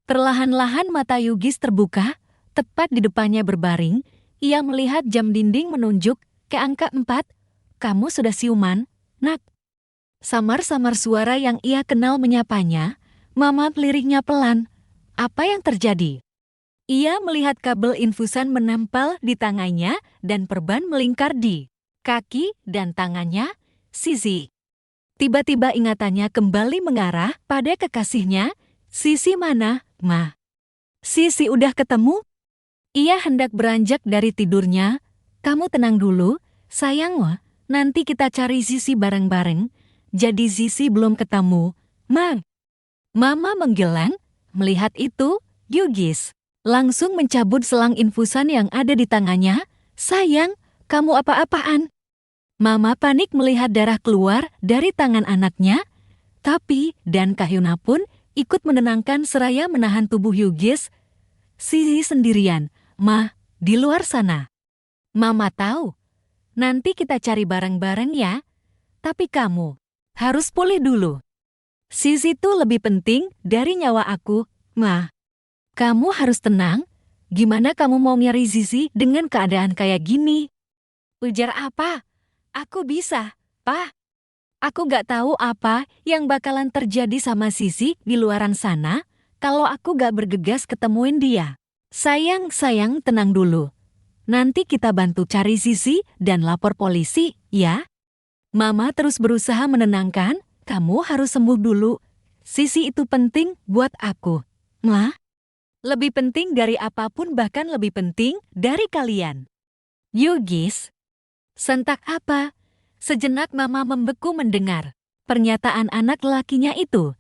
Perlahan-lahan mata Yugis terbuka, tepat di depannya berbaring, ia melihat jam dinding menunjuk ke angka 4. Kamu sudah siuman, nak. Samar-samar suara yang ia kenal menyapanya. Mama peliriknya pelan. Apa yang terjadi? Ia melihat kabel infusan menempel di tangannya dan perban melingkar di kaki dan tangannya. Sisi. Tiba-tiba ingatannya kembali mengarah pada kekasihnya. Sisi mana, Ma? Sisi udah ketemu? Ia hendak beranjak dari tidurnya. Kamu tenang dulu, sayang wah. Nanti kita cari Sisi bareng-bareng. Jadi Sisi belum ketemu, Ma. Mama menggeleng. Melihat itu, Yugis langsung mencabut selang infusan yang ada di tangannya. Sayang, kamu apa-apaan? Mama panik melihat darah keluar dari tangan anaknya. Tapi, dan Kahyuna pun ikut menenangkan seraya menahan tubuh Yugis. Sisi sendirian, Ma, di luar sana. Mama tahu. Nanti kita cari bareng-bareng ya. Tapi kamu harus pulih dulu. Sisi itu lebih penting dari nyawa aku, Ma. Kamu harus tenang. Gimana kamu mau nyari Sisi dengan keadaan kayak gini? Ujar apa? Aku bisa, Pa. Aku gak tahu apa yang bakalan terjadi sama Sisi di luaran sana kalau aku gak bergegas ketemuin dia. Sayang, tenang dulu. Nanti kita bantu cari Sisi dan lapor polisi, ya. Mama terus berusaha menenangkan, kamu harus sembuh dulu. Sisi itu penting buat aku. Ma, lebih penting dari apapun, bahkan lebih penting dari kalian. Yugis, sentak apa? Sejenak Mama membeku mendengar pernyataan anak lakinya itu.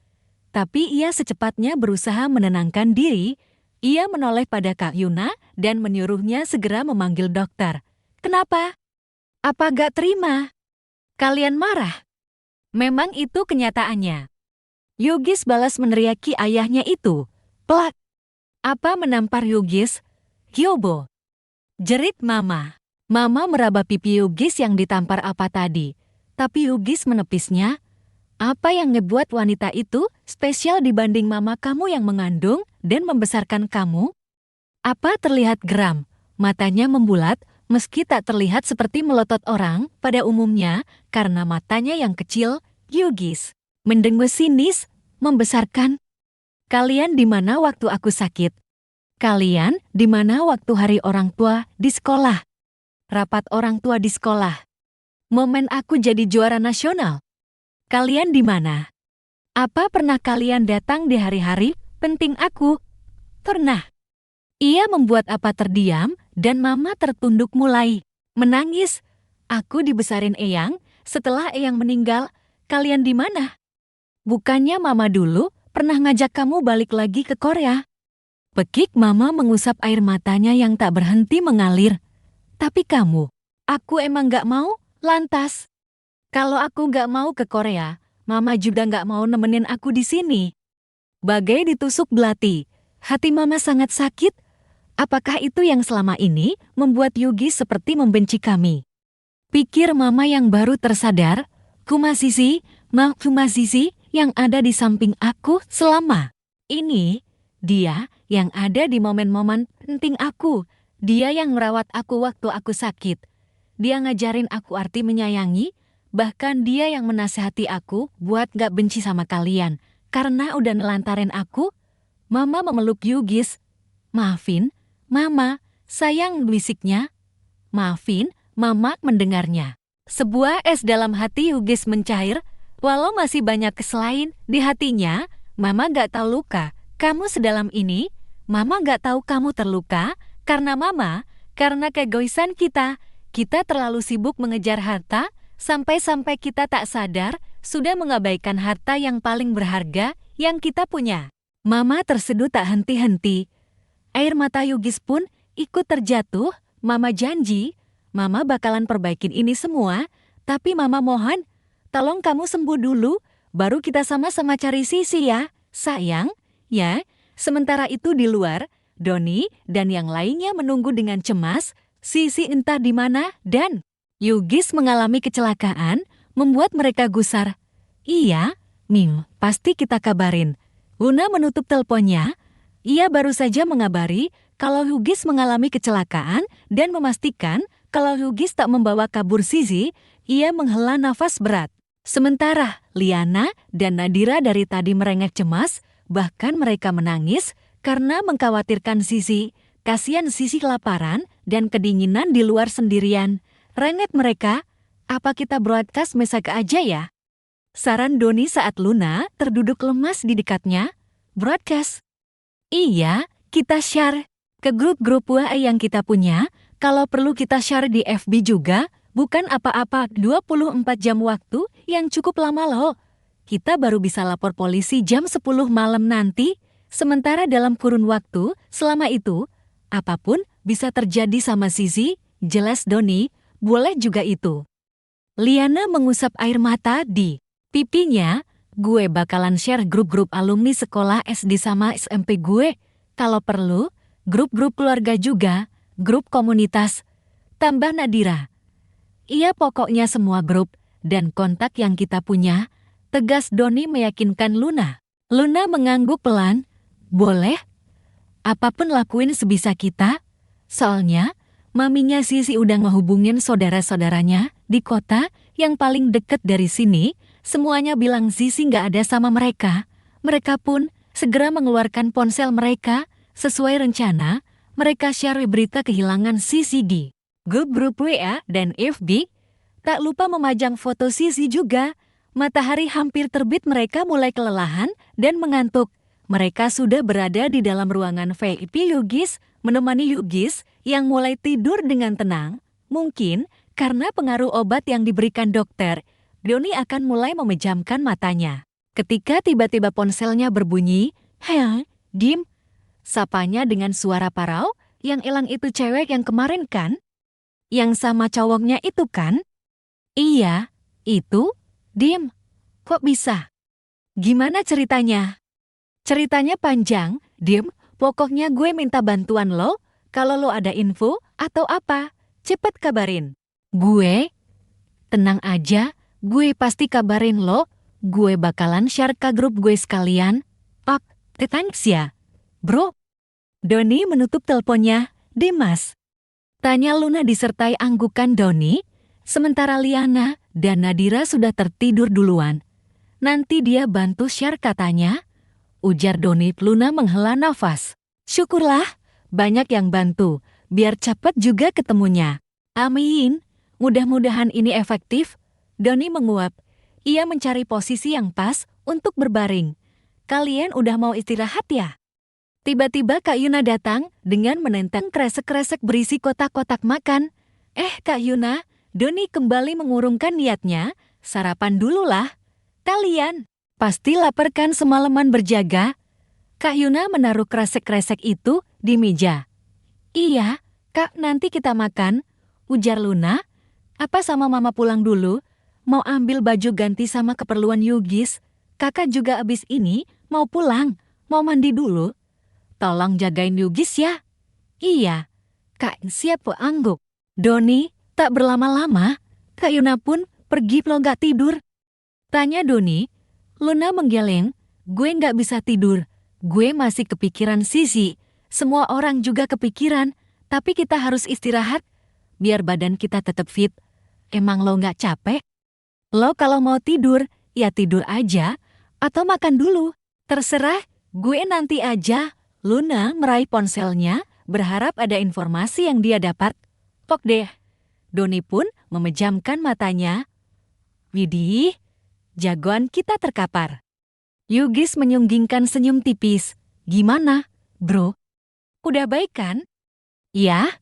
Tapi ia secepatnya berusaha menenangkan diri. Ia menoleh pada Kak Yuna dan menyuruhnya segera memanggil dokter. Kenapa? Apa gak terima? Kalian marah? Memang itu kenyataannya. Yugis balas meneriaki ayahnya itu. Plak. Apa menampar Yugis? Hyobo. Jerit Mama. Mama meraba pipi Yugis yang ditampar apa tadi. Tapi Yugis menepisnya. Apa yang ngebuat wanita itu spesial dibanding mama kamu yang mengandung dan membesarkan kamu? Apa terlihat geram? Matanya membulat, meski tak terlihat seperti melotot orang pada umumnya karena matanya yang kecil. Yugis mendengus sinis, membesarkan. Kalian di mana waktu aku sakit? Kalian di mana waktu hari orang tua di sekolah? Rapat orang tua di sekolah. Momen aku jadi juara nasional. Kalian di mana? Apa pernah kalian datang di hari-hari penting aku? Pernah. Ia membuat apa terdiam dan Mama tertunduk mulai menangis. Aku dibesarin Eyang, setelah Eyang meninggal, kalian di mana? Bukannya Mama dulu pernah ngajak kamu balik lagi ke Korea? Pekik Mama mengusap air matanya yang tak berhenti mengalir. Tapi kamu, aku emang gak mau, lantas. Kalau aku gak mau ke Korea, Mama juga gak mau nemenin aku di sini. Bagai ditusuk belati, hati Mama sangat sakit. Apakah itu yang selama ini membuat Yugi seperti membenci kami? Pikir Mama yang baru tersadar, Kuma Sisi yang ada di samping aku selama ini. Dia yang ada di momen-momen penting aku. Dia yang merawat aku waktu aku sakit. Dia ngajarin aku arti menyayangi. Bahkan dia yang menasehati aku buat gak benci sama kalian. Karena udah nelantarin aku. Mama memeluk Yugis. Maafin, Mama, sayang, bisiknya. Maafin, Mama mendengarnya. Sebuah es dalam hati Yugis mencair. Walau masih banyak keselain di hatinya, Mama gak tahu luka kamu sedalam ini. Mama gak tahu kamu terluka karena Mama, karena keegoisan kita. Kita terlalu sibuk mengejar harta, sampai-sampai kita tak sadar sudah mengabaikan harta yang paling berharga yang kita punya. Mama terseduh tak henti-henti. Air mata Yugis pun ikut terjatuh. Mama janji, Mama bakalan perbaikin ini semua. Tapi Mama mohon, tolong kamu sembuh dulu, baru kita sama-sama cari Sisi ya, sayang. Ya, sementara itu di luar, Doni dan yang lainnya menunggu dengan cemas. Sisi entah di mana dan Yugis mengalami kecelakaan, membuat mereka gusar. Iya, Mim, pasti kita kabarin. Una menutup teleponnya. Ia baru saja mengabari kalau Hugis mengalami kecelakaan dan memastikan kalau Hugis tak membawa kabur Zizi. Ia menghela nafas berat. Sementara Liana dan Nadira dari tadi merengek cemas, bahkan mereka menangis karena mengkhawatirkan Zizi. Kasihan Zizi kelaparan dan kedinginan di luar sendirian. Rengek mereka, apa kita broadcast mesake aja ya? Saran Doni saat Luna terduduk lemas di dekatnya. Broadcast. Iya, kita share ke grup-grup WA yang kita punya. Kalau perlu kita share di FB juga. Bukan apa-apa 24 jam waktu yang cukup lama loh. Kita baru bisa lapor polisi jam 10 malam nanti. Sementara dalam kurun waktu, selama itu, apapun bisa terjadi sama Zizi. Jelas Doni, boleh juga itu. Liana mengusap air mata di pipinya. Gue bakalan share grup-grup alumni sekolah SD sama SMP gue. Kalau perlu, grup-grup keluarga juga, grup komunitas. Tambah Nadira. Iya pokoknya semua grup dan kontak yang kita punya, tegas Doni meyakinkan Luna. Luna mengangguk pelan. Boleh? Apapun lakuin sebisa kita. Soalnya, maminya Zizi udah ngehubungin saudara-saudaranya di kota yang paling deket dari sini. Semuanya bilang Zizi nggak ada sama mereka. Mereka pun segera mengeluarkan ponsel mereka. Sesuai rencana, mereka share berita kehilangan Zizi di grup WA dan FB. Tak lupa memajang foto Zizi juga. Matahari hampir terbit, mereka mulai kelelahan dan mengantuk. Mereka sudah berada di dalam ruangan VIP Yugis, menemani Yugis yang mulai tidur dengan tenang. Mungkin karena pengaruh obat yang diberikan dokter, Doni akan mulai memejamkan matanya. Ketika tiba-tiba ponselnya berbunyi, "Hei, Dim," sapanya dengan suara parau. Yang elang itu cewek yang kemarin kan? Yang sama cowoknya itu kan? Iya, itu. Dim, kok bisa? Gimana ceritanya? Ceritanya panjang, Dim. Pokoknya gue minta bantuan lo. Kalau lo ada info atau apa, cepet kabarin. Gue? Tenang aja, gue pasti kabarin lo. Gue bakalan share ke grup gue sekalian. Ok, thanks ya, bro. Doni menutup teleponnya. Dimas, tanya Luna disertai anggukan Doni. Sementara Liana dan Nadira sudah tertidur duluan. Nanti dia bantu share katanya. Ujar Doni. Luna menghela nafas. Syukurlah, banyak yang bantu. Biar cepat juga ketemunya. Amin. Mudah-mudahan ini efektif. Doni menguap. Ia mencari posisi yang pas untuk berbaring. Kalian udah mau istirahat ya? Tiba-tiba Kak Yuna datang dengan menentang kresek-kresek berisi kotak-kotak makan. Kak Yuna, Doni kembali mengurungkan niatnya. Sarapan dulu lah. Kalian pasti lapar kan semalaman berjaga? Kak Yuna menaruh kresek-kresek itu di meja. Iya, Kak, nanti kita makan. Ujar Luna. Apa sama Mama pulang dulu? Mau ambil baju ganti sama keperluan Yugis. Kakak juga abis ini mau pulang. Mau mandi dulu. Tolong jagain Yugis ya. Iya, Kak, siap angguk. Doni tak berlama-lama. Kak Yuna pun pergi. Lo gak tidur? Tanya Doni. Luna menggeleng. Gue gak bisa tidur. Gue masih kepikiran Zizi. Semua orang juga kepikiran. Tapi kita harus istirahat. Biar badan kita tetap fit. Emang lo gak capek? Lo kalau mau tidur, ya tidur aja. Atau makan dulu. Terserah, gue nanti aja. Luna meraih ponselnya, berharap ada informasi yang dia dapat. Pok deh. Doni pun memejamkan matanya. Widih, jagoan kita terkapar. Yugis menyunggingkan senyum tipis. Gimana, bro? Udah baik kan? Ya,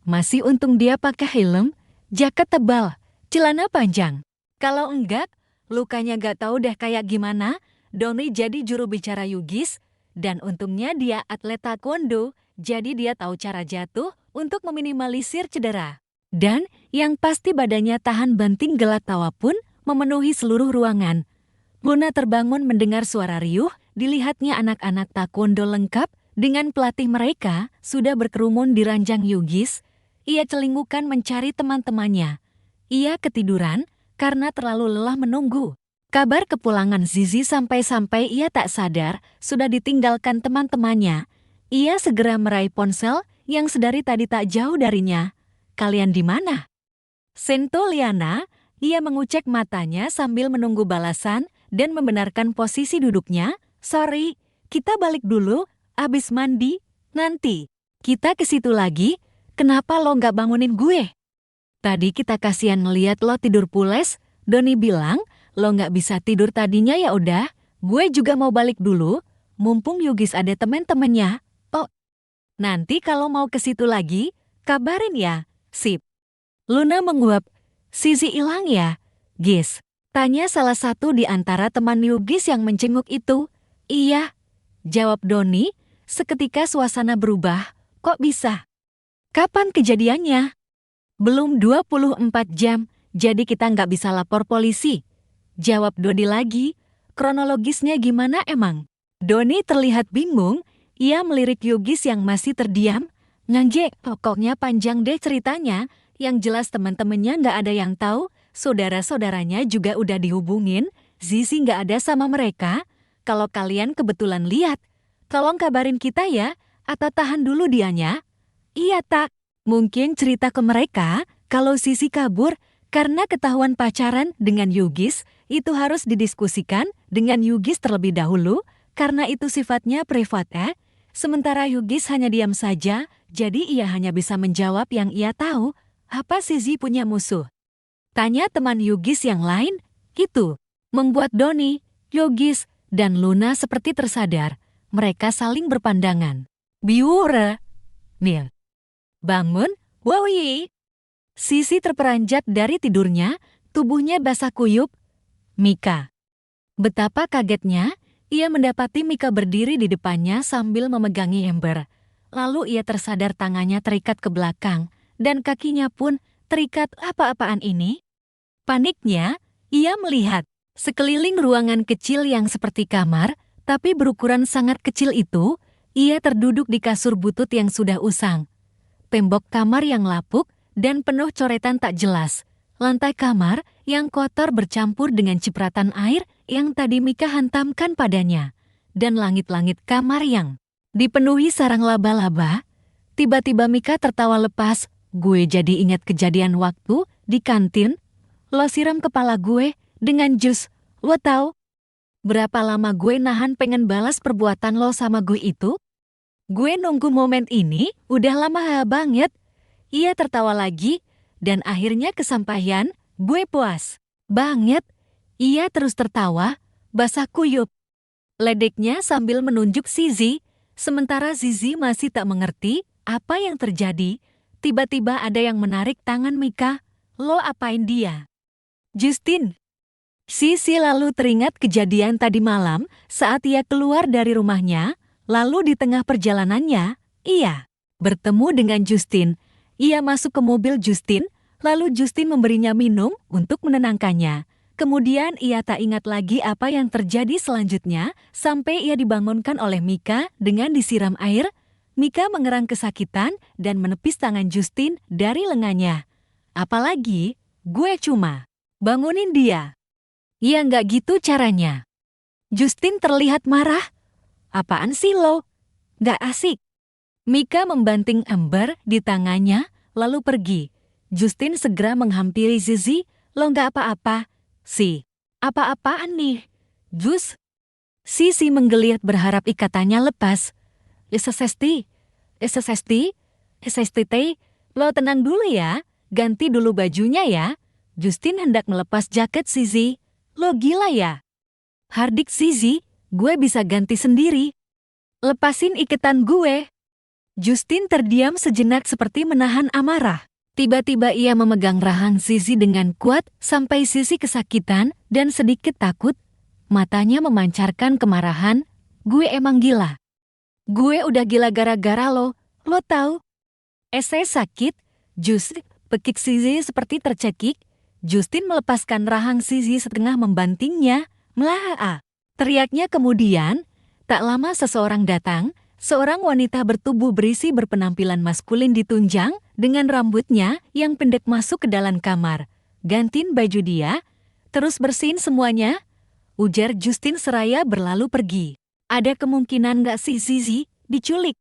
masih untung dia pakai helm, jaket tebal, celana panjang. Kalau enggak, lukanya gak tahu deh kayak gimana. Doni jadi juru bicara Yugis. Dan untungnya dia atlet taekwondo, jadi dia tahu cara jatuh untuk meminimalisir cedera. Dan yang pasti badannya tahan banting. Gelak tawa pun memenuhi seluruh ruangan. Luna terbangun mendengar suara riuh. Dilihatnya anak-anak taekwondo lengkap dengan pelatih mereka sudah berkerumun di ranjang Yugis. Ia celingukan mencari teman-temannya. Ia ketiduran karena terlalu lelah menunggu. Kabar kepulangan Zizi sampai-sampai ia tak sadar sudah ditinggalkan teman-temannya. Ia segera meraih ponsel yang sedari tadi tak jauh darinya. Kalian di mana? Sento Liana, ia mengucek matanya sambil menunggu balasan dan membenarkan posisi duduknya. Sorry, kita balik dulu, abis mandi, nanti. Kita ke situ lagi, kenapa lo nggak bangunin gue? Tadi kita kasihan ngeliat lo tidur pules, Doni bilang, lo nggak bisa tidur tadinya ya udah, gue juga mau balik dulu, mumpung Yugis ada temen-temennya. Oh, nanti kalau mau ke situ lagi, kabarin ya, sip. Luna menguap, Sisi hilang ya, Gis? Tanya salah satu di antara teman Yugis yang mencenguk itu. Iya, jawab Doni, seketika suasana berubah, kok bisa? Kapan kejadiannya? Belum 24 jam, jadi kita nggak bisa lapor polisi. Jawab Doni lagi, kronologisnya gimana emang? Doni terlihat bingung, ia melirik Yugis yang masih terdiam. Ngangge, pokoknya panjang deh ceritanya, yang jelas teman-temannya nggak ada yang tahu, saudara-saudaranya juga udah dihubungin, Zizi nggak ada sama mereka. Kalau kalian kebetulan lihat, tolong kabarin kita ya, atau tahan dulu dianya. Iya tak, mungkin cerita ke mereka kalau Sisi kabur karena ketahuan pacaran dengan Yugis, itu harus didiskusikan dengan Yugis terlebih dahulu, karena itu sifatnya privat Sementara Yugis hanya diam saja, jadi ia hanya bisa menjawab yang ia tahu. Apa Sisi punya musuh? Tanya teman Yugis yang lain. Itu membuat Doni, Yugis, dan Luna seperti tersadar. Mereka saling berpandangan. Biura, Nil, bangun, Wowi. Sisi terperanjat dari tidurnya, tubuhnya basah kuyup. Mika. Betapa kagetnya, ia mendapati Mika berdiri di depannya sambil memegangi ember. Lalu ia tersadar tangannya terikat ke belakang, dan kakinya pun terikat apa-apaan ini. Paniknya, ia melihat sekeliling ruangan kecil yang seperti kamar, tapi berukuran sangat kecil itu, ia terduduk di kasur butut yang sudah usang. Tembok kamar yang lapuk dan penuh coretan tak jelas. Lantai kamar yang kotor bercampur dengan cipratan air yang tadi Mika hantamkan padanya. Dan langit-langit kamar yang dipenuhi sarang laba-laba. Tiba-tiba Mika tertawa lepas. Gue jadi ingat kejadian waktu di kantin. Lo siram kepala gue dengan jus. Lo tahu berapa lama gue nahan pengen balas perbuatan lo sama gue itu? Gue nunggu momen ini udah lama banget. Ia tertawa lagi, dan akhirnya kesampaian, gue puas banget. Ia terus tertawa, basah kuyup. Ledeknya sambil menunjuk Zizi, sementara Zizi masih tak mengerti apa yang terjadi. Tiba-tiba ada yang menarik tangan Mika. Lo apain dia? Justin. Sisi lalu teringat kejadian tadi malam saat ia keluar dari rumahnya, lalu di tengah perjalanannya, ia bertemu dengan Justin. Ia masuk ke mobil Justin, lalu Justin memberinya minum untuk menenangkannya. Kemudian ia tak ingat lagi apa yang terjadi selanjutnya sampai ia dibangunkan oleh Mika dengan disiram air. Mika mengerang kesakitan dan menepis tangan Justin dari lengannya. Apalagi, gue cuma bangunin dia. Ya nggak gitu caranya. Justin terlihat marah. Apaan sih lo? Nggak asik. Mika membanting ember di tangannya, lalu pergi. Justin segera menghampiri Zizi. Lo nggak apa-apa. Apa-apaan nih? Jus? Sisi menggeliat berharap ikatannya lepas. SST, lo tenang dulu ya, ganti dulu bajunya ya. Justin hendak melepas jaket Zizi. Lo gila ya? Hardik Zizi, gue bisa ganti sendiri. Lepasin iketan gue. Justin terdiam sejenak seperti menahan amarah. Tiba-tiba ia memegang rahang Zizi dengan kuat sampai Zizi kesakitan dan sedikit takut. Matanya memancarkan kemarahan. Gue emang gila. Gue udah gila gara-gara lo tahu? Saya sakit, pekik Zizi seperti tercekik. Justin melepaskan rahang Zizi setengah membantingnya. Melaa, teriaknya kemudian. Tak lama seseorang datang, seorang wanita bertubuh berisi berpenampilan maskulin ditunjang dengan rambutnya yang pendek masuk ke dalam kamar. Gantiin baju dia, terus bersihin semuanya, ujar Justin seraya berlalu pergi. Ada kemungkinan gak sih Zizi diculik?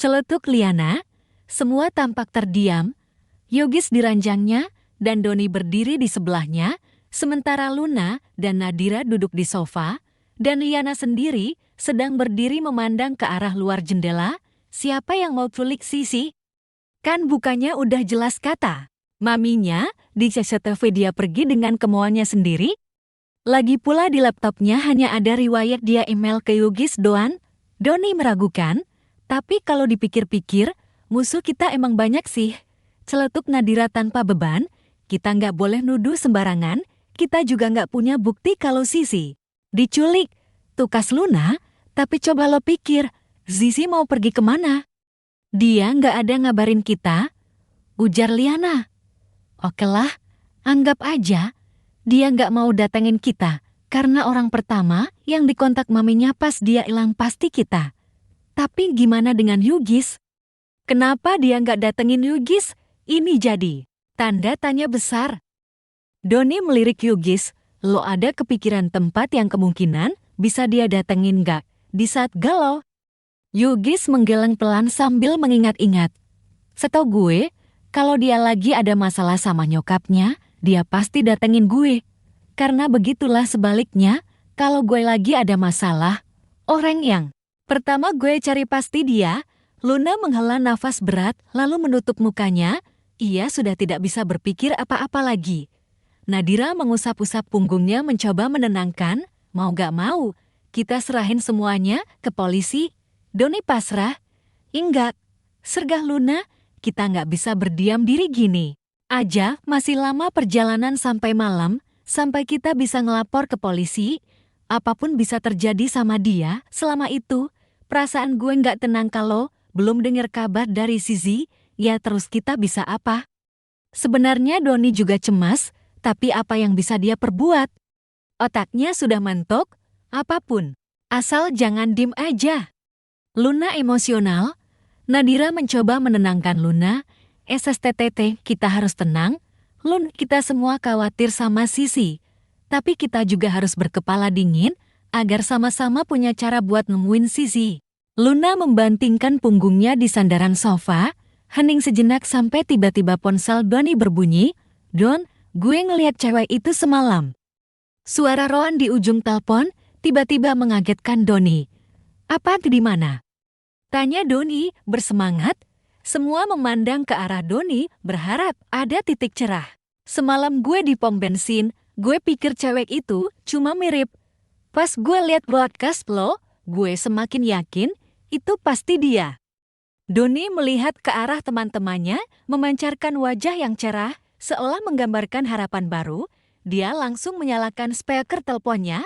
Celetuk Liana. Semua tampak terdiam. Yogis di ranjangnya dan Doni berdiri di sebelahnya, sementara Luna dan Nadira duduk di sofa, dan Liana sendiri sedang berdiri memandang ke arah luar jendela. Siapa yang mau culik Sisi? Kan bukannya udah jelas kata. Maminya di CCTV dia pergi dengan kemauannya sendiri. Lagi pula di laptopnya hanya ada riwayat dia email ke Yogis doan. Doni meragukan, tapi kalau dipikir-pikir, musuh kita emang banyak sih. Celetuk Nadira tanpa beban, kita nggak boleh nuduh sembarangan, kita juga nggak punya bukti kalau Sisi diculik. Tukas Luna, tapi coba lo pikir, Sisi mau pergi kemana? Dia nggak ada ngabarin kita, ujar Liana. Okelah, anggap aja dia nggak mau datengin kita, karena orang pertama yang dikontak maminya pas dia hilang pasti kita. Tapi gimana dengan Yogis? Kenapa dia nggak datengin Yogis? Ini jadi tanda tanya besar. Doni melirik Yogis, lo ada kepikiran tempat yang kemungkinan bisa dia datengin nggak di saat galau? Yogis menggeleng pelan sambil mengingat-ingat. Setahu gue, kalau dia lagi ada masalah sama nyokapnya, dia pasti datengin gue. Karena begitulah sebaliknya, kalau gue lagi ada masalah, orang yang pertama gue cari pasti dia. Luna menghela nafas berat lalu menutup mukanya. Ia sudah tidak bisa berpikir apa-apa lagi. Nadira mengusap-usap punggungnya mencoba menenangkan. Mau gak mau, kita serahin semuanya ke polisi. Doni pasrah. Enggak, sergah Luna, kita nggak bisa berdiam diri gini aja. Masih lama perjalanan sampai malam, sampai kita bisa ngelapor ke polisi. Apapun bisa terjadi sama dia. Selama itu, perasaan gue nggak tenang kalau belum dengar kabar dari Sisi. Ya terus kita bisa apa? Sebenarnya Doni juga cemas, tapi apa yang bisa dia perbuat? Otaknya sudah mentok, apapun. Asal jangan dim aja. Luna emosional. Nadira mencoba menenangkan Luna. SSTTT, kita harus tenang. Lun, kita semua khawatir sama Sisi. Tapi kita juga harus berkepala dingin, agar sama-sama punya cara buat nemuin Sisi. Luna membantingkan punggungnya di sandaran sofa, hening sejenak sampai tiba-tiba ponsel Doni berbunyi. Don, gue ngeliat cewek itu semalam. Suara Roan di ujung telepon tiba-tiba mengagetkan Doni. Apa di mana? Tanya Doni bersemangat. Semua memandang ke arah Doni berharap ada titik cerah. Semalam gue di pom bensin, gue pikir cewek itu cuma mirip. Pas gue liat broadcast lo, gue semakin yakin itu pasti dia. Doni melihat ke arah teman-temannya, memancarkan wajah yang cerah, seolah menggambarkan harapan baru. Dia langsung menyalakan speaker teleponnya.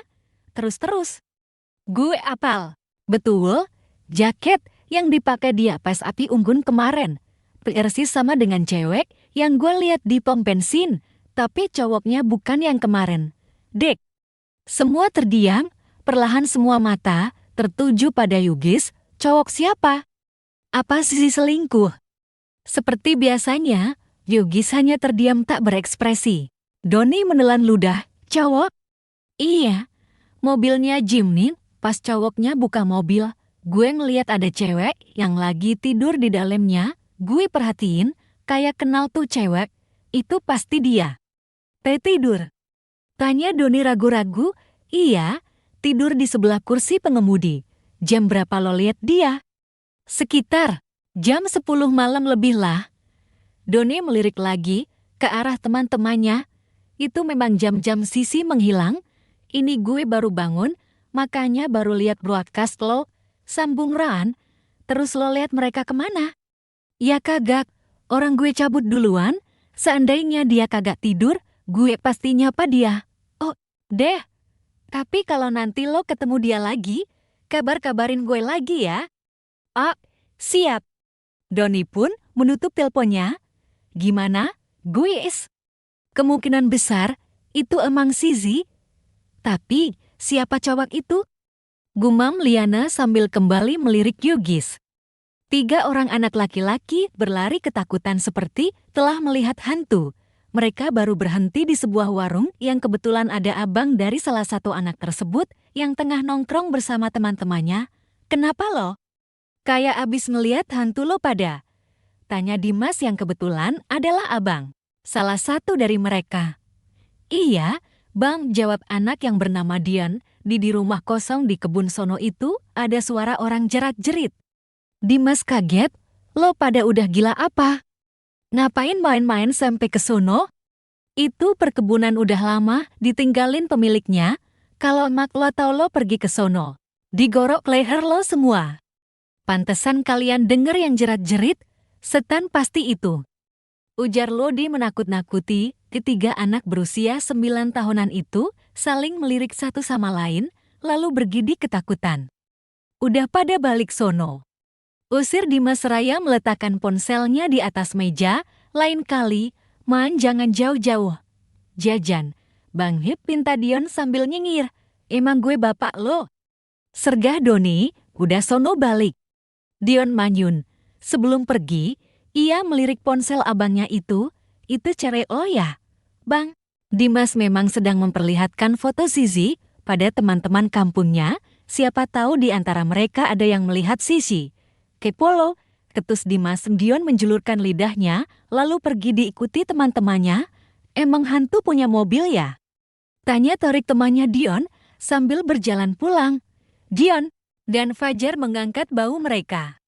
Terus-terus. Gue apal. Betul, jaket yang dipakai dia pas api unggun kemarin. Persis sama dengan cewek yang gue lihat di pom bensin, tapi cowoknya bukan yang kemarin. Dek. Semua terdiam, perlahan semua mata tertuju pada Yogis. Cowok siapa? Apa Sisi selingkuh? Seperti biasanya, Yogis hanya terdiam tak berekspresi. Doni menelan ludah. Cowok? Iya. Mobilnya Jimny, pas cowoknya buka mobil, gue ngeliat ada cewek yang lagi tidur di dalamnya. Gue perhatiin, kayak kenal tuh cewek. Itu pasti dia. Tidur? Tanya Doni ragu-ragu. Iya, tidur di sebelah kursi pengemudi. Jam berapa lo lihat dia? Sekitar jam 10 malam lebih lah. Doni melirik lagi ke arah teman-temannya. Itu memang jam-jam Sisi menghilang. Ini gue baru bangun, makanya baru lihat broadcast lo. Sambung Ran. Terus lo lihat mereka kemana? Ya kagak, orang gue cabut duluan. Seandainya dia kagak tidur, gue pasti nyapa dia. Oh, deh. Tapi kalau nanti lo ketemu dia lagi, kabar-kabarin gue lagi ya. Ah, siap. Doni pun menutup teleponnya. Gimana, guys? Kemungkinan besar itu emang Sisi. Tapi siapa cowok itu? Gumam Liana sambil kembali melirik Yogis. 3 orang anak laki-laki berlari ketakutan seperti telah melihat hantu. Mereka baru berhenti di sebuah warung yang kebetulan ada abang dari salah satu anak tersebut yang tengah nongkrong bersama teman-temannya. Kenapa lo? Kayak abis ngeliat hantu lo pada. Tanya Dimas yang kebetulan adalah abang. Salah satu dari mereka. Iya, Bang, jawab anak yang bernama Dian. Di rumah kosong di kebun sono itu ada suara orang jerat-jerit. Dimas kaget, lo pada udah gila apa? Ngapain main-main sampai ke sono? Itu perkebunan udah lama ditinggalin pemiliknya. Kalau emak lo atau lo pergi ke sono, digorok leher lo semua. Pantesan kalian denger yang jerat-jerit, setan pasti itu. Ujar Lodi menakut-nakuti. Ketiga anak berusia 9 tahunan itu saling melirik satu sama lain, lalu bergidik ketakutan. Udah pada balik sono. Usir Dimas Raya meletakkan ponselnya di atas meja. Lain kali, Man jangan jauh-jauh. Jajan, Bang Hip pinta Dion sambil nyengir. Emang gue bapak lo? Sergah Doni, udah sono balik. Dion manyun. Sebelum pergi, ia melirik ponsel abangnya itu cewek lo ya? Bang, Dimas memang sedang memperlihatkan foto Sisi pada teman-teman kampungnya. Siapa tahu di antara mereka ada yang melihat Sisi. Kepo lo, ketus Dimas. Dion menjulurkan lidahnya, lalu pergi diikuti teman-temannya. Emang hantu punya mobil ya? Tanya Torik temannya Dion sambil berjalan pulang. Dion dan Fajar mengangkat bahu mereka.